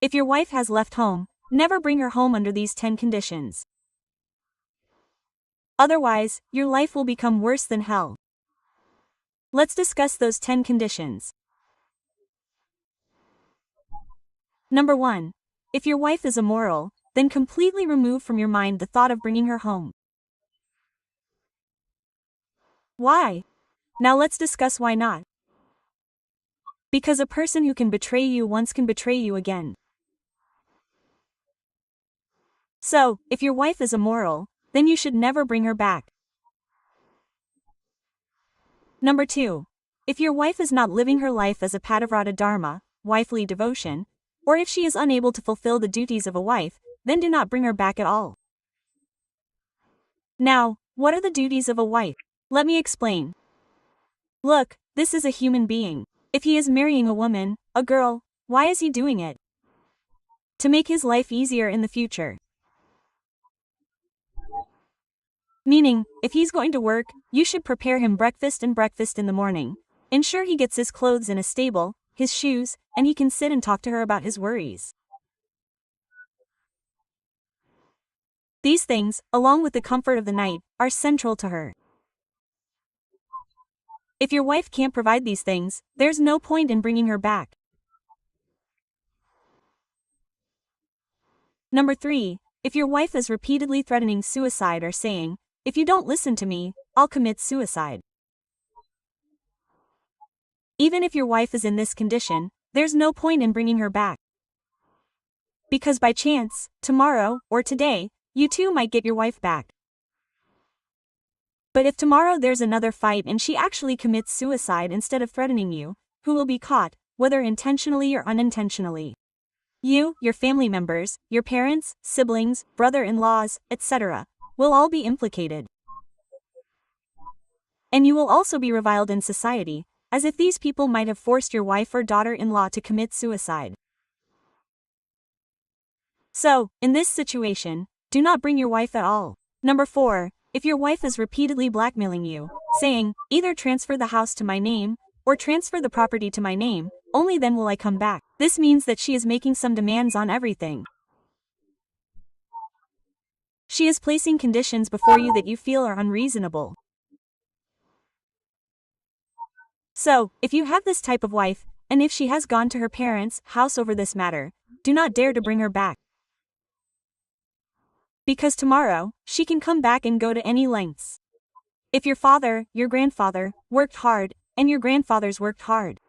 If your wife has left home, never bring her home under these 10 conditions. Otherwise, your life will become worse than hell. Let's discuss those 10 conditions. Number 1. If your wife is immoral, then completely remove from your mind the thought of bringing her home. Why? Now let's discuss why not. Because a person who can betray you once can betray you again. So, if your wife is immoral, then you should never bring her back. Number 2. If your wife is not living her life as a Pativrata Dharma, wifely devotion, or if she is unable to fulfill the duties of a wife, then do not bring her back at all. Now, what are the duties of a wife? Let me explain. Look, this is a human being. If he is marrying a woman, a girl, why is he doing it? To make his life easier in the future. Meaning, if he's going to work, you should prepare him breakfast in the morning. Ensure he gets his clothes in a stable, his shoes, and he can sit and talk to her about his worries. These things, along with the comfort of the night, are central to her. If your wife can't provide these things, there's no point in bringing her back. Number 3. If your wife is repeatedly threatening suicide or saying, "If you don't listen to me, I'll commit suicide." Even if your wife is in this condition, there's no point in bringing her back. Because by chance, tomorrow, or today, you too might get your wife back. But if tomorrow there's another fight and she actually commits suicide instead of threatening you, who will be caught, whether intentionally or unintentionally? You, your family members, your parents, siblings, brother-in-laws, etc., will all be implicated. And you will also be reviled in society, as if these people might have forced your wife or daughter-in-law to commit suicide. So, in this situation, do not bring your wife at all. Number 4. If your wife is repeatedly blackmailing you, saying, "Either transfer the house to my name, or transfer the property to my name, only then will I come back," this means that she is making some demands on everything. She is placing conditions before you that you feel are unreasonable. So, if you have this type of wife, and if she has gone to her parents' house over this matter, do not dare to bring her back. Because tomorrow, she can come back and go to any lengths. If your father, your grandfather, worked hard, and your grandfathers worked hard.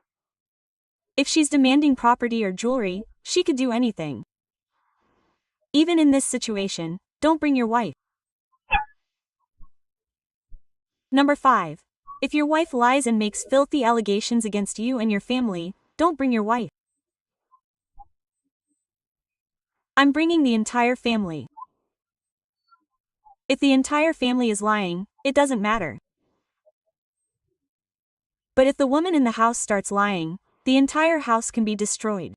If she's demanding property or jewelry, she could do anything. Even in this situation, don't bring your wife. Number 5. If your wife lies and makes filthy allegations against you and your family, don't bring your wife. I'm bringing the entire family. If the entire family is lying, it doesn't matter. But if the woman in the house starts lying, the entire house can be destroyed.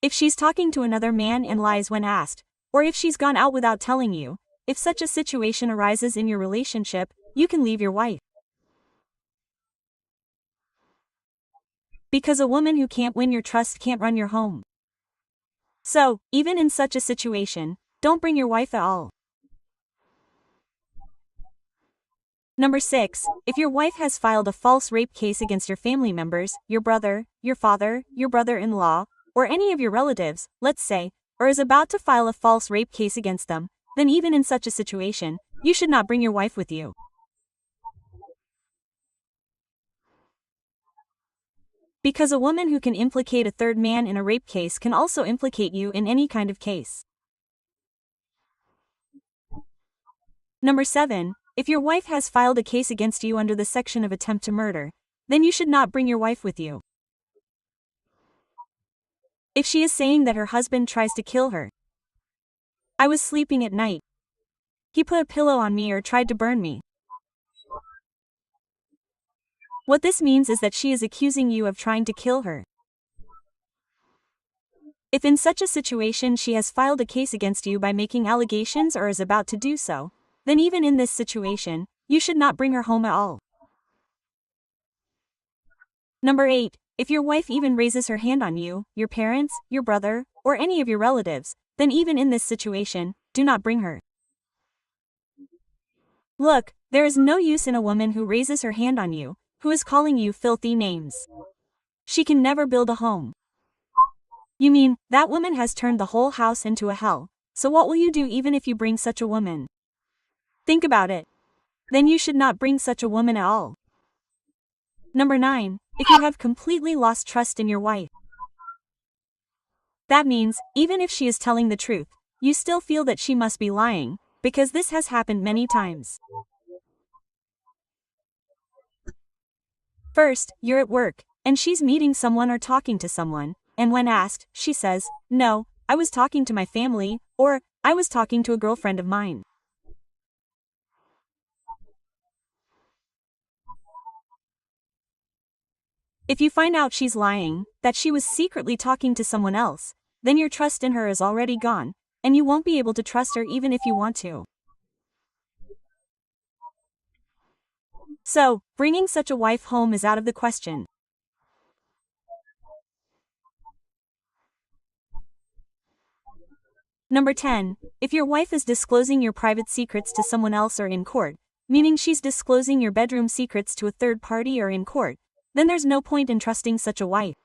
If she's talking to another man and lies when asked, or if she's gone out without telling you, if such a situation arises in your relationship, you can leave your wife. Because a woman who can't win your trust can't run your home. So, even in such a situation, don't bring your wife at all. Number 6. If your wife has filed a false rape case against your family members, your brother, your father, your brother-in-law, or any of your relatives, let's say, or is about to file a false rape case against them, then even in such a situation, you should not bring your wife with you. Because a woman who can implicate a third man in a rape case can also implicate you in any kind of case. Number 7. If your wife has filed a case against you under the section of attempt to murder, then you should not bring your wife with you. If she is saying that her husband tries to kill her, "I was sleeping at night. He put a pillow on me or tried to burn me." What this means is that she is accusing you of trying to kill her. If in such a situation she has filed a case against you by making allegations or is about to do so, then even in this situation, you should not bring her home at all. Number 8. If your wife even raises her hand on you, your parents, your brother, or any of your relatives, then even in this situation, do not bring her. Look, there is no use in a woman who raises her hand on you, who is calling you filthy names. She can never build a home. You mean, that woman has turned the whole house into a hell, so what will you do even if you bring such a woman? Think about it. Then you should not bring such a woman at all. Number 9. If you have completely lost trust in your wife. That means, even if she is telling the truth, you still feel that she must be lying, because this has happened many times. First, you're at work, and she's meeting someone or talking to someone, and when asked, she says, "No, I was talking to my family," or, "I was talking to a girlfriend of mine." If you find out she's lying, that she was secretly talking to someone else, then your trust in her is already gone, and you won't be able to trust her even if you want to. So, bringing such a wife home is out of the question. Number 10. If your wife is disclosing your private secrets to someone else or in court, meaning she's disclosing your bedroom secrets to a third party or in court, then there's no point in trusting such a wife.